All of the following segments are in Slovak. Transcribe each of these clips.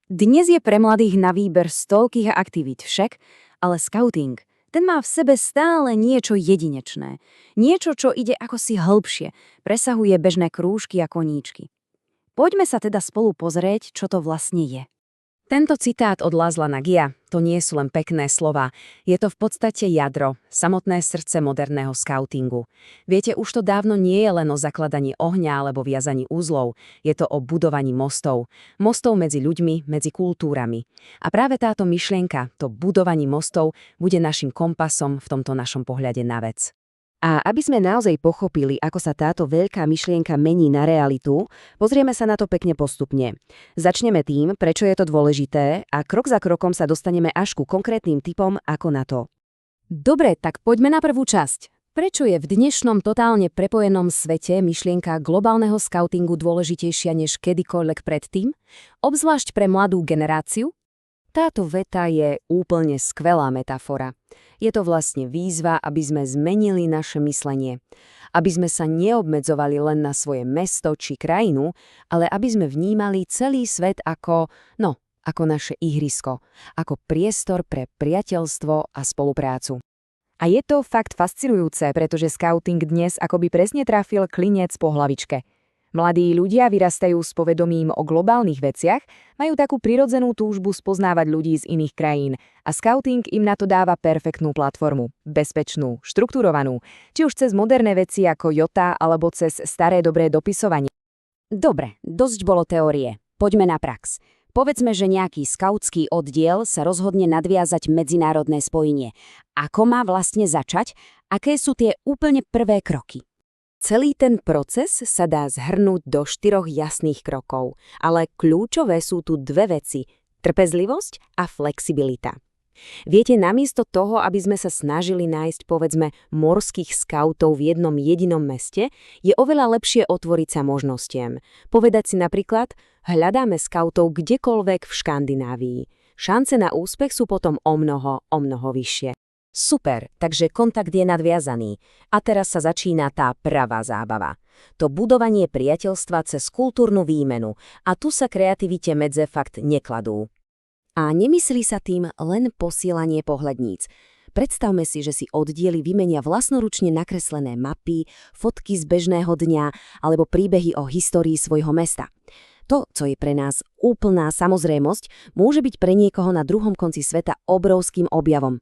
Dnes je pre mladých na výber toľkých aktivít však, ale skauting, ten má v sebe stále niečo jedinečné. Niečo, čo ide ako si hĺbšie, presahuje bežné krúžky a koníčky. Poďme sa teda spolu pozrieť, čo to vlastne je. Tento citát od Laszla Nagia, to nie sú len pekné slová, je to v podstate jadro, samotné srdce moderného skautingu. Viete, už to dávno nie je len o zakladaní ohňa alebo viazaní úzlov, je to o budovaní mostov. Mostov medzi ľuďmi, medzi kultúrami. A práve táto myšlienka, to budovanie mostov, bude našim kompasom v tomto našom pohľade na vec. A aby sme naozaj pochopili, ako sa táto veľká myšlienka mení na realitu, pozrieme sa na to pekne postupne. Začneme tým, prečo je to dôležité a krok za krokom sa dostaneme až ku konkrétnym tipom, ako na to. Dobre, tak poďme na prvú časť. Prečo je v dnešnom totálne prepojenom svete myšlienka globálneho skautingu dôležitejšia než kedykoľvek predtým? Obzvlášť pre mladú generáciu? Táto veta je úplne skvelá metafora. Je to vlastne výzva, aby sme zmenili naše myslenie. Aby sme sa neobmedzovali len na svoje mesto či krajinu, ale aby sme vnímali celý svet ako naše ihrisko, ako priestor pre priateľstvo a spoluprácu. A je to fakt fascinujúce, pretože skauting dnes akoby presne trafil klinec po hlavičke. Mladí ľudia vyrastajú s povedomím o globálnych veciach, majú takú prirodzenú túžbu spoznávať ľudí z iných krajín a skauting im na to dáva perfektnú platformu, bezpečnú, štrukturovanú, či už cez moderné veci ako Jota alebo cez staré dobré dopisovanie. Dobre, dosť bolo teórie. Poďme na prax. Povedzme, že nejaký skautský oddiel sa rozhodne nadviazať medzinárodné spojenie. Ako má vlastne začať? Aké sú tie úplne prvé kroky? Celý ten proces sa dá zhrnúť do 4 jasných krokov, ale kľúčové sú tu dve veci – trpezlivosť a flexibilita. Viete, namiesto toho, aby sme sa snažili nájsť, povedzme, morských skautov v jednom jedinom meste, je oveľa lepšie otvoriť sa možnostiem. Povedať si napríklad, hľadáme skautov kdekoľvek v Škandinávii. Šance na úspech sú potom o mnoho vyššie. Super, takže kontakt je nadviazaný. A teraz sa začína tá pravá zábava. To budovanie priateľstva cez kultúrnu výmenu. A tu sa kreativite medze fakt nekladú. A nemyslí sa tým len posielanie pohľadníc. Predstavme si, že si oddiely vymenia vlastnoručne nakreslené mapy, fotky z bežného dňa alebo príbehy o histórii svojho mesta. To, čo je pre nás úplná samozrejmosť, môže byť pre niekoho na druhom konci sveta obrovským objavom.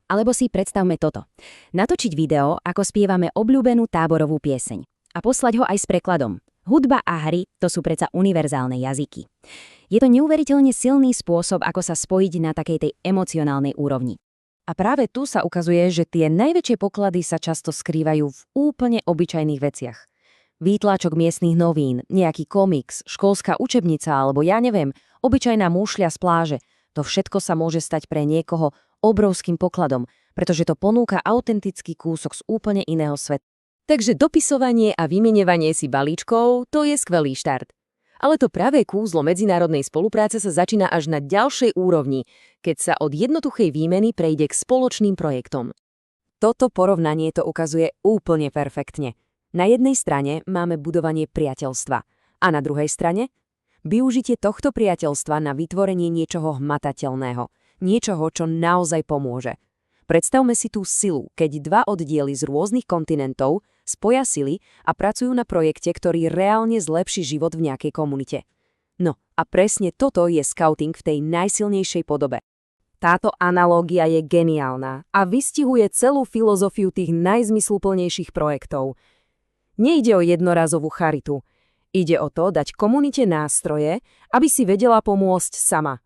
Alebo si predstavme toto. Natočiť video, ako spievame obľúbenú táborovú pieseň. A poslať ho aj s prekladom. Hudba a hry, to sú predsa univerzálne jazyky. Je to neuveriteľne silný spôsob, ako sa spojiť na takej tej emocionálnej úrovni. A práve tu sa ukazuje, že tie najväčšie poklady sa často skrývajú v úplne obyčajných veciach. Výtlačok miestnych novín, nejaký komiks, školská učebnica alebo ja neviem, obyčajná mušľa z pláže. To všetko sa môže stať pre niekoho obrovským pokladom, pretože to ponúka autentický kúsok z úplne iného sveta. Takže dopisovanie a vymeňovanie si balíčkov, to je skvelý štart. Ale to pravé kúzlo medzinárodnej spolupráce sa začína až na ďalšej úrovni, keď sa od jednoduchej výmeny prejde k spoločným projektom. Toto porovnanie to ukazuje úplne perfektne. Na jednej strane máme budovanie priateľstva a na druhej strane využitie tohto priateľstva na vytvorenie niečoho hmatateľného, niečoho, čo naozaj pomôže. Predstavme si tú silu, keď dva oddiely z rôznych kontinentov spoja sily a pracujú na projekte, ktorý reálne zlepší život v nejakej komunite. No a presne toto je skauting v tej najsilnejšej podobe. Táto analógia je geniálna a vystihuje celú filozofiu tých najzmysluplnejších projektov. Nejde o jednorazovú charitu. Ide o to dať komunite nástroje, aby si vedela pomôcť sama.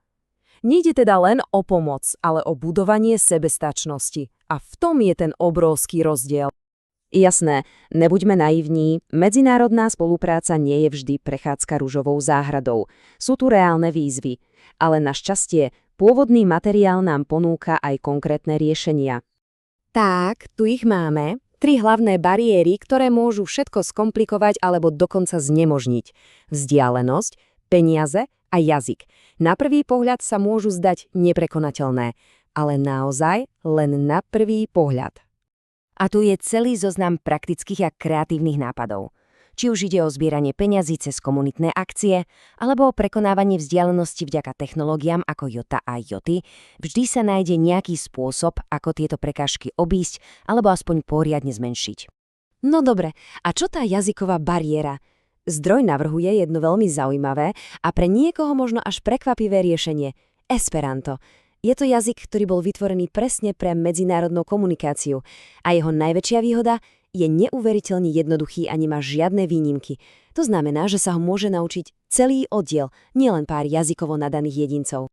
Nejde teda len o pomoc, ale o budovanie sebestačnosti. A v tom je ten obrovský rozdiel. Jasné, nebuďme naivní, medzinárodná spolupráca nie je vždy prechádzka ružovou záhradou. Sú tu reálne výzvy. Ale našťastie, pôvodný materiál nám ponúka aj konkrétne riešenia. Tak, tu ich máme. 3 hlavné bariéry, ktoré môžu všetko skomplikovať alebo dokonca znemožniť. Vzdialenosť, peniaze a jazyk. Na prvý pohľad sa môžu zdať neprekonateľné, ale naozaj len na prvý pohľad. A tu je celý zoznam praktických a kreatívnych nápadov. Či už ide o zbieranie peňazí cez komunitné akcie, alebo o prekonávanie vzdialenosti vďaka technológiám ako Jota a Joty, vždy sa nájde nejaký spôsob, ako tieto prekážky obísť alebo aspoň poriadne zmenšiť. No dobre, a čo tá jazyková bariéra? Zdroj navrhuje jedno veľmi zaujímavé a pre niekoho možno až prekvapivé riešenie – Esperanto. Je to jazyk, ktorý bol vytvorený presne pre medzinárodnú komunikáciu a jeho najväčšia výhoda je neuveriteľne jednoduchý a nemá žiadne výnimky. To znamená, že sa ho môže naučiť celý oddiel, nielen pár jazykovo nadaných jedincov.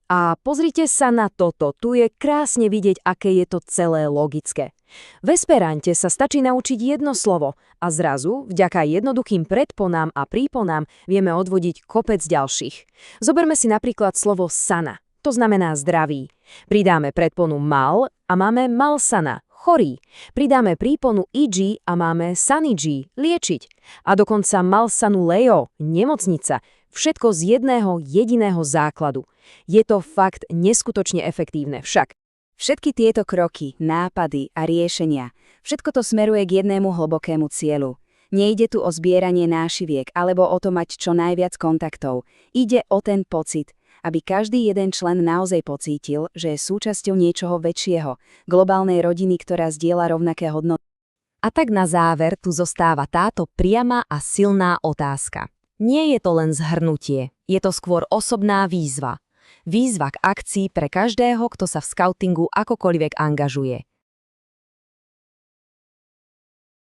A pozrite sa na toto, tu je krásne vidieť, aké je to celé logické. V Esperante sa stačí naučiť jedno slovo a zrazu, vďaka jednoduchým predponám a príponám, vieme odvodiť kopec ďalších. Zoberme si napríklad slovo sana. To znamená zdravý. Pridáme predponu mal a máme malsana, chorý. Pridáme príponu ig a máme sanigi, liečiť. A dokonca malsanu leo, nemocnica. Všetko z jedného jediného základu. Je to fakt neskutočne efektívne však. Všetky tieto kroky, nápady a riešenia, všetko to smeruje k jednému hlbokému cieľu. Nejde tu o zbieranie nášiviek alebo o to mať čo najviac kontaktov. Ide o ten pocit, aby každý jeden člen naozaj pocítil, že je súčasťou niečoho väčšieho, globálnej rodiny, ktorá zdieľa rovnaké hodnoty. A tak na záver tu zostáva táto priama a silná otázka. Nie je to len zhrnutie, je to skôr osobná výzva. Výzva k akcii pre každého, kto sa v skautingu akokoľvek angažuje.